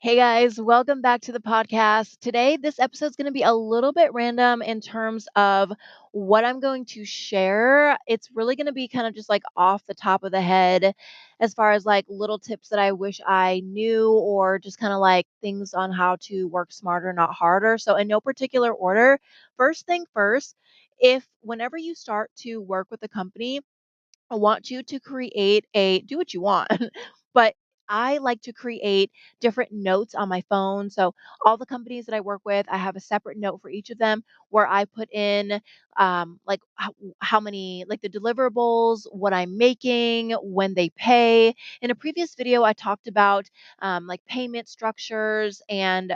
Hey guys, welcome back to the podcast. Today, this episode is going to be a little bit random in terms of what I'm going to share. It's really going to be kind of just like off the top of the head as far as like little tips that I wish I knew, or just kind of like things on how to work smarter, not harder. So, in no particular order, first thing first, if whenever you start to work with a company, I want you to create a do what you want, but I like to create different notes on my phone. So all the companies that I work with, I have a separate note for each of them where I put in like how many like the deliverables, what I'm making, when they pay. In a previous video, I talked about like payment structures and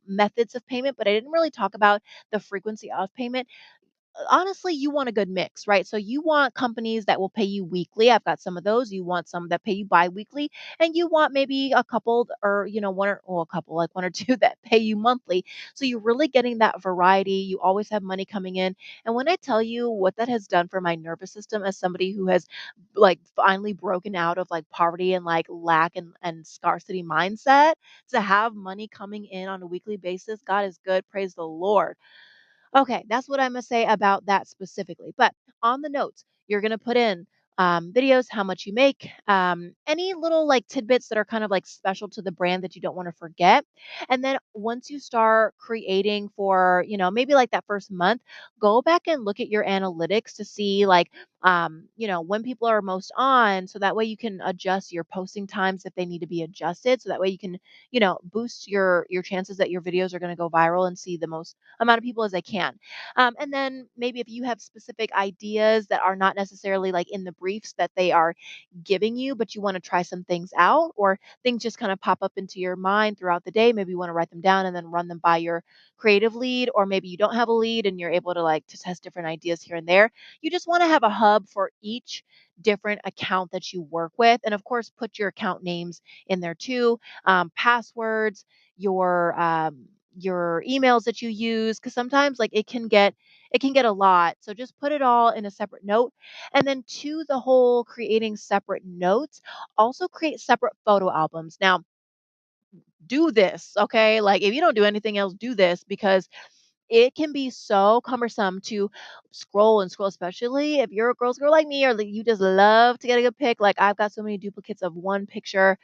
methods of payment, but I didn't really talk about the frequency of payment. Honestly, you want a good mix, right? So you want companies that will pay you weekly. I've got some of those. You want some that pay you bi-weekly, and you want maybe a couple or one or well, a couple like one or two that pay you monthly. So you're really getting that variety. You always have money coming in. And when I tell you what that has done for my nervous system as somebody who has like finally broken out of like poverty and like lack and scarcity mindset, to have money coming in on a weekly basis, God is good. Praise the Lord. Okay, that's what I'm gonna say about that specifically. But on the notes, you're gonna put in videos, how much you make, any little like tidbits that are kind of like special to the brand that you don't want to forget. And then once you start creating for, maybe like that first month, go back and look at your analytics to see like, when people are most on. So that way you can adjust your posting times if they need to be adjusted. So that way you can, boost your chances that your videos are going to go viral and see the most amount of people as I can. And then maybe if you have specific ideas that are not necessarily like in the briefs that they are giving you, but you want to try some things out, or things just kind of pop up into your mind throughout the day, maybe you want to write them down and then run them by your creative lead, or maybe you don't have a lead and you're able to like to test different ideas here and there. You just want to have a hub for each different account that you work with. And of course, put your account names in there too, passwords, your emails that you use, because sometimes like it can get a lot. So just put it all in a separate note. And then to the whole creating separate notes, also create separate photo albums. Now, do this, okay? Like if you don't do anything else, do this, because it can be so cumbersome to scroll and scroll, especially if you're a girl's girl like me, or like you just love to get a good pic. Like I've got so many duplicates of one picture.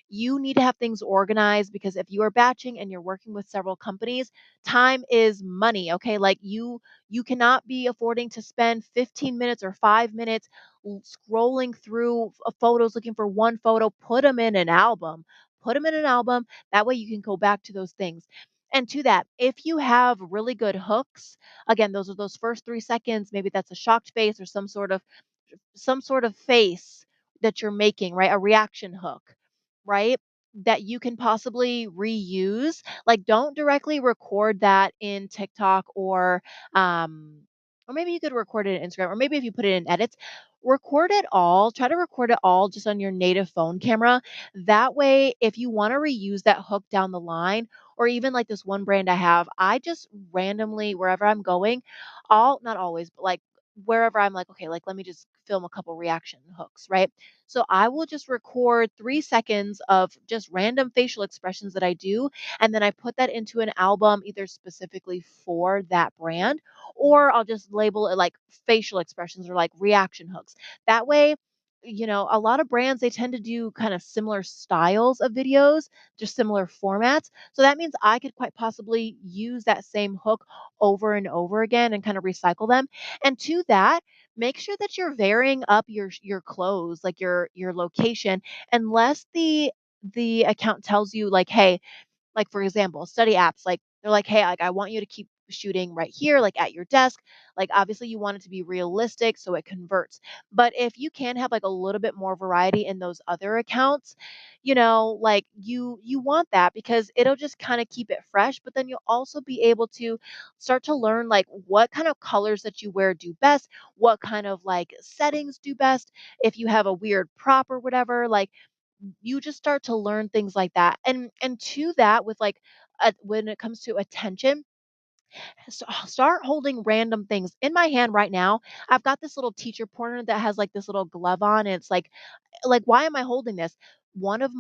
You need to have things organized, because if you are batching and you're working with several companies, time is money, okay? Like you cannot be affording to spend 15 minutes or 5 minutes scrolling through photos looking for one photo. Put them in an album. Put them in an album. That way you can go back to those things. And to that, if you have really good hooks, again, those are those first 3 seconds, maybe that's a shocked face or some sort of face that you're making, right? A reaction hook, right? That you can possibly reuse. Like don't directly record that in TikTok, or maybe you could record it in Instagram, or maybe if you put it in edits, record it all. Try to record it all just on your native phone camera. That way, if you want to reuse that hook down the line, or even like this one brand I have, I just randomly, wherever I'm going, all not always, but like wherever I'm like, okay, like let me just film a couple reaction hooks, right? So I will just record 3 seconds of just random facial expressions that I do. And then I put that into an album, either specifically for that brand, or I'll just label it like facial expressions or like reaction hooks. That way, a lot of brands, they tend to do kind of similar styles of videos, just similar formats. So that means I could quite possibly use that same hook over and over again and kind of recycle them. And to that, make sure that you're varying up your clothes, like your location, unless the account tells you like, hey, like for example, study apps, like they're like, hey, like I want you to keep shooting right here, like at your desk. Like obviously you want it to be realistic so it converts. But if you can have like a little bit more variety in those other accounts, like you want that, because it'll just kind of keep it fresh. But then you'll also be able to start to learn like what kind of colors that you wear do best, what kind of like settings do best. If you have a weird prop or whatever, like you just start to learn things like that. And to that, with like when it comes to attention, start holding random things in my hand right now. I've got this little teacher pointer that has like this little glove on, and it's like why am I holding this? One of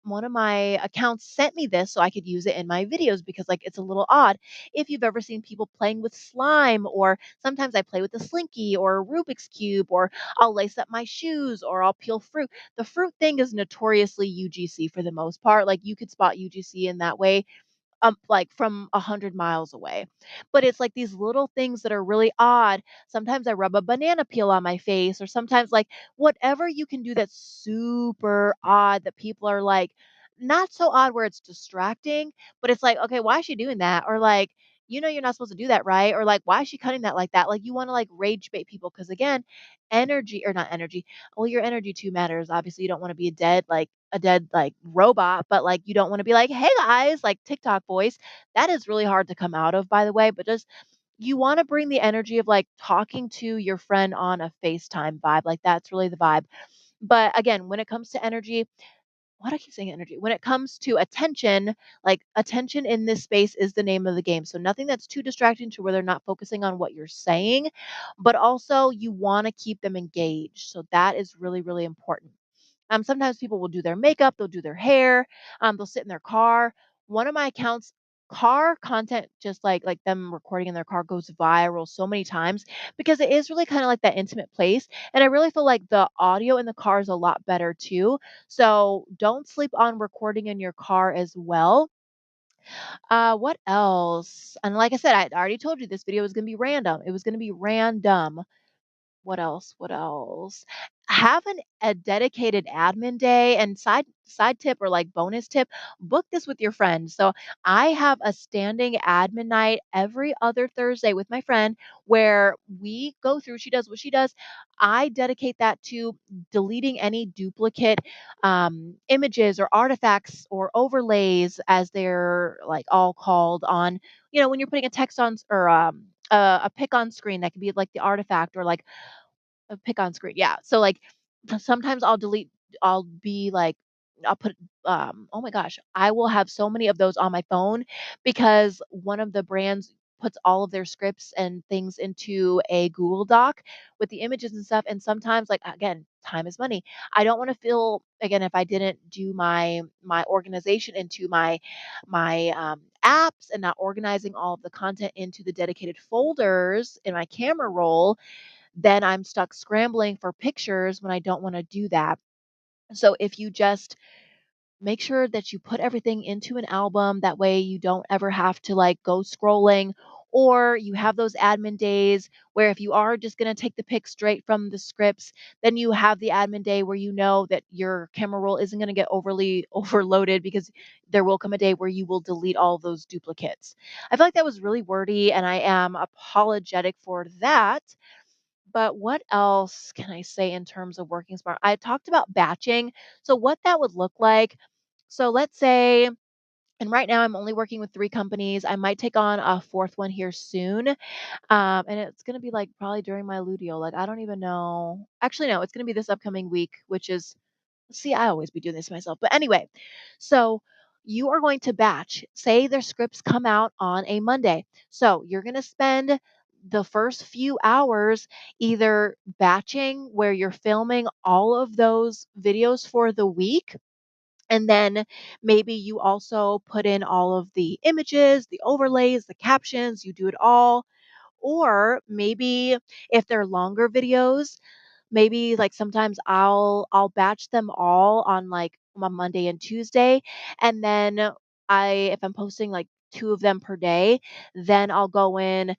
one of my accounts sent me this so I could use it in my videos because like it's a little odd. If you've ever seen people playing with slime, or sometimes I play with a slinky or a Rubik's cube, or I'll lace up my shoes, or I'll peel fruit. The fruit thing is notoriously UGC for the most part. Like you could spot UGC in that way, like from 100 miles away. But it's like these little things that are really odd. Sometimes I rub a banana peel on my face, or sometimes like whatever you can do that's super odd that people are like, not so odd where it's distracting, but it's like, okay, why is she doing that? Or like, you're not supposed to do that, right? Or like, why is she cutting that like that? Like, you want to like rage bait people because again, energy or not energy. Well, your energy too matters. Obviously, you don't want to be a dead like robot, but like you don't want to be like, "Hey guys," like TikTok voice. That is really hard to come out of, by the way, but just you want to bring the energy of like talking to your friend on a FaceTime vibe. Like that's really the vibe. But again, when it comes to energy, why do I keep saying energy? When it comes to attention, like attention in this space is the name of the game. So nothing that's too distracting to where they're not focusing on what you're saying, but also you want to keep them engaged. So that is really, really important. Sometimes people will do their makeup, they'll do their hair, they'll sit in their car. One of my accounts, car content, just like them recording in their car, goes viral so many times because it is really kind of like that intimate place. And I really feel like the audio in the car is a lot better too. So don't sleep on recording in your car as well. What else? And like I said, I already told you this video was going to be random. It was going to be random. What else? What else? Have a dedicated admin day, and side tip or like bonus tip, book this with your friends. So I have a standing admin night every other Thursday with my friend where we go through, she does what she does. I dedicate that to deleting any duplicate images or artifacts or overlays as they're like all called on, when you're putting a text on or a pic on screen that could be like the artifact, or like a pic on screen, yeah. So, like, sometimes I'll be like I'll put, oh my gosh, I will have so many of those on my phone because one of the brands puts all of their scripts and things into a Google Doc with the images and stuff, and sometimes, like, again, time is money. I don't wanna feel again, if I didn't do my organization into my apps and not organizing all of the content into the dedicated folders in my camera roll, then I'm stuck scrambling for pictures when I don't wanna do that. So if you just make sure that you put everything into an album, that way you don't ever have to, like, go scrolling, or you have those admin days where if you are just gonna take the pic straight from the scripts, then you have the admin day where you know that your camera roll isn't gonna get overly overloaded because there will come a day where you will delete all of those duplicates. I feel like that was really wordy, and I am apologetic for that. But what else can I say in terms of working smart? I talked about batching. So what that would look like. So let's say, and right now I'm only working with 3 companies. I might take on a fourth one here soon. And it's gonna be like probably during my luteal. Like I don't even know. Actually, no, it's gonna be this upcoming week, which is, see, I always be doing this to myself. But anyway, so you are going to batch. Say their scripts come out on a Monday. So you're going to spend the first few hours either batching where you're filming all of those videos for the week. And then maybe you also put in all of the images, the overlays, the captions, you do it all. Or maybe if they're longer videos, maybe, like, sometimes I'll batch them all on, like, on Monday and Tuesday, and then if I'm posting, like, 2 of them per day, then I'll go in,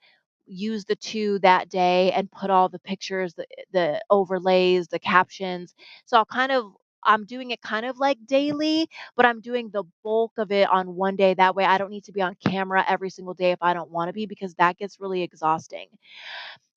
use the 2 that day, and put all the pictures, the overlays, the captions. So I'm doing it kind of like daily, but I'm doing the bulk of it on one day. That way I don't need to be on camera every single day if I don't wanna be, because that gets really exhausting.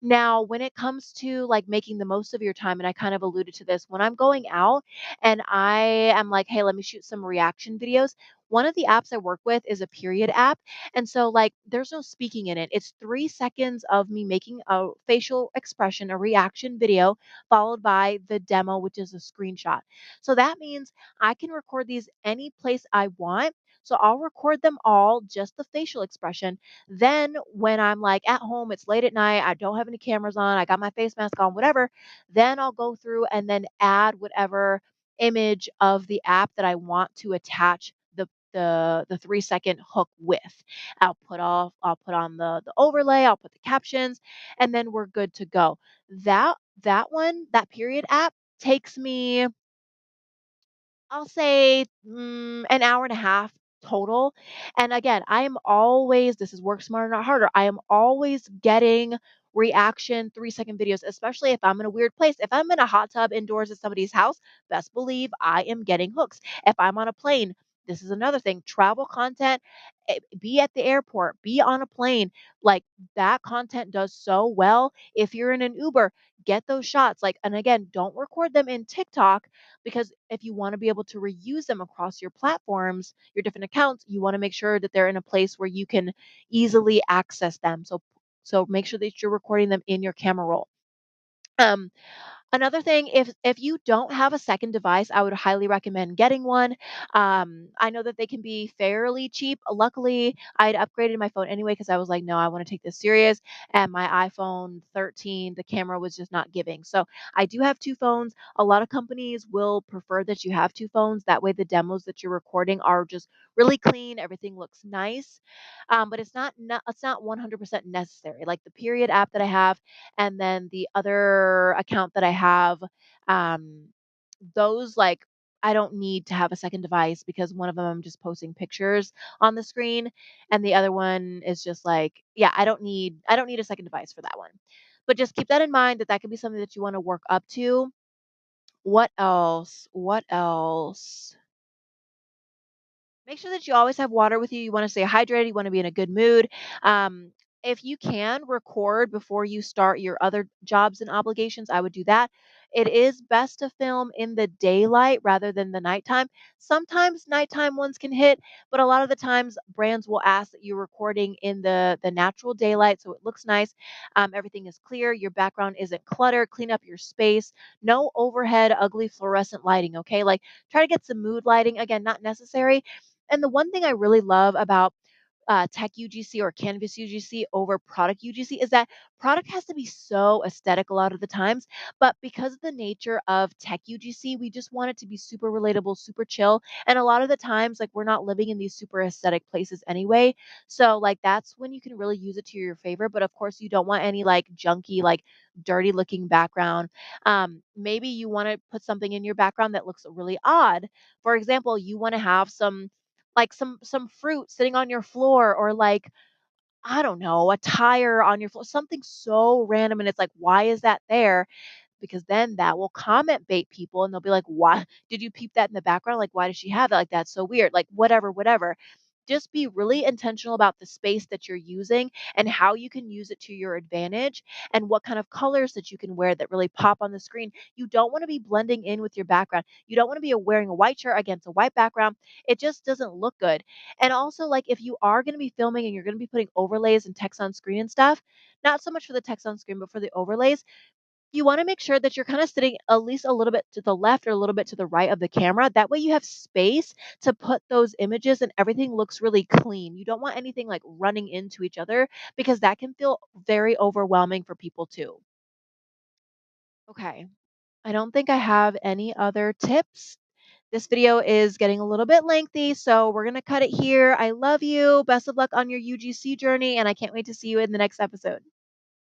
Now, when it comes to like making the most of your time, and I kind of alluded to this, when I'm going out and I am like, hey, let me shoot some reaction videos. One of the apps I work with is a period app. And so, like, there's no speaking in it. It's 3 seconds of me making a facial expression, a reaction video, followed by the demo, which is a screenshot. So that means I can record these any place I want. So I'll record them all, just the facial expression. Then when I'm like at home, it's late at night, I don't have any cameras on, I got my face mask on, whatever, then I'll go through and then add whatever image of the app that I want to attach the 3-second hook with. I'll put on the overlay, I'll put the captions, and then we're good to go. That period app takes me, I'll say, an hour and a half total. And again, I am always, this is work smarter, not harder. I am always getting reaction 3-second videos, especially if I'm in a weird place. If I'm in a hot tub indoors at somebody's house, best believe I am getting hooks. If I'm on a plane, this is another thing. Travel content, be at the airport, be on a plane. Like that content does so well. If you're in an Uber, get those shots. Like, and again, don't record them in TikTok, because if you want to be able to reuse them across your platforms, your different accounts, you want to make sure that they're in a place where you can easily access them. So make sure that you're recording them in your camera roll. Um, Another thing, if you don't have a second device, I would highly recommend getting one. I know that they can be fairly cheap. Luckily, I had upgraded my phone anyway because I was like, no, I want to take this serious. And my iPhone 13, the camera was just not giving. So I do have two phones. A lot of companies will prefer that you have two phones. That way, the demos that you're recording are just really clean. Everything looks nice. But it's not 100% necessary. Like the period app that I have, and then the other account that I have, um, those, like, I don't need to have a second device because one of them I'm just posting pictures on the screen, and the other one is just like, yeah, I don't need a second device for that one. But just keep that in mind, that that could be something that you wanna work up to. What else? What else? Make sure that you always have water with you. You want to stay hydrated. You want to be in a good mood. Um, if you can record before you start your other jobs and obligations, I would do that. It is best to film in the daylight rather than the nighttime. Sometimes nighttime ones can hit, but a lot of the times brands will ask that you're recording in the natural daylight so it looks nice. Everything is clear. Your background isn't cluttered. Clean up your space. No overhead ugly fluorescent lighting. Okay, like try to get some mood lighting. Again, not necessary. And the one thing I really love about tech UGC or Canvas UGC over product UGC is that product has to be so aesthetic a lot of the times. But because of the nature of tech UGC, we just want it to be super relatable, super chill. And a lot of the times, like we're not living in these super aesthetic places anyway. So like that's when you can really use it to your favor. But of course, you don't want any like junky, like dirty looking background. Maybe you want to put something in your background that looks really odd. For example, you want to have some fruit sitting on your floor, or like, I don't know, a tire on your floor, something so random, and it's like, why is that there? Because then that will comment bait people, and they'll be like, "Why did you peep that in the background? Like, why does she have that? Like, that's so weird." Like, whatever, whatever. Just be really intentional about the space that you're using and how you can use it to your advantage, and what kind of colors that you can wear that really pop on the screen. You don't want to be blending in with your background. You don't want to be wearing a white shirt against a white background. It just doesn't look good. And also, like, if you are going to be filming and you're going to be putting overlays and text on screen and stuff, not so much for the text on screen, but for the overlays, you wanna make sure that you're kinda sitting at least a little bit to the left or a little bit to the right of the camera. That way you have space to put those images and everything looks really clean. You don't want anything, like, running into each other, because that can feel very overwhelming for people too. Okay. I don't think I have any other tips. This video is getting a little bit lengthy, so we're gonna cut it here. I love you. Best of luck on your UGC journey, and I can't wait to see you in the next episode.